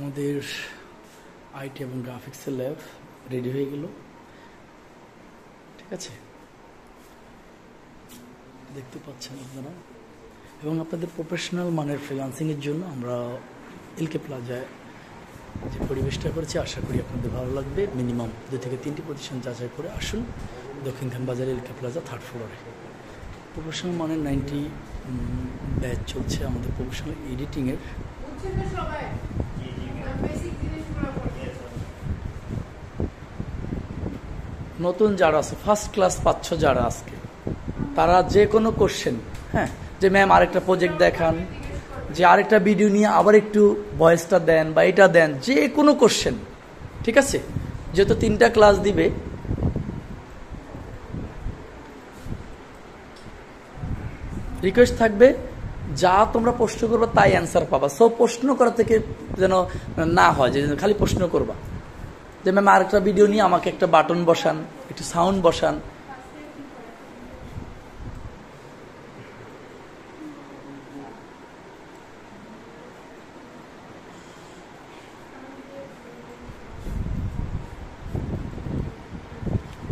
আমাদের আইটি এবং গ্রাফিক্সের ল্যাব রেডি হয়ে গেল। ঠিক আছে, দেখতে পাচ্ছেন আপনারা। এবং আপনাদের প্রফেশনাল মানের ফ্রিল্যান্সিংয়ের জন্য আমরা এলকে প্লাজায় যে পরিবেশটা করেছি, আশা করি আপনাদের ভালো লাগবে। মিনিমাম 2 থেকে 3টি প্রতিষ্ঠান যাচাই করে আসুন দক্ষিণখান বাজারে এলকে প্লাজা 3rd ফ্লোরে। প্রফেশনাল মানের 90 ব্যাচ চলছে আমাদের প্রফেশনাল এডিটিংয়ের। নতুন যারা আছে ফার্স্ট ক্লাস পাচ্ছ যারা আজকে, তারা যে কোনো কোশ্চেন, হ্যাঁ, যে ম্যাম আরেকটা প্রজেক্ট দেখান, যে আরেকটা ভিডিও নিয়ে আবার একটু ভয়েসটা দেন বা এটা দেন, যে কোনো কোশ্চেন। ঠিক আছে, যেহেতু 3টা ক্লাস দিবে, রিকোয়েস্ট থাকবে যা তোমরা প্রশ্ন করবা তাই অ্যান্সার পাবা। সো প্রশ্ন করা থেকে যেন না হয় যে খালি প্রশ্ন করবা, যে ম্যাম আরেকটা ভিডিও নিয়ে আমাকে একটা বাটন বসান, একটু সাউন্ড বসান,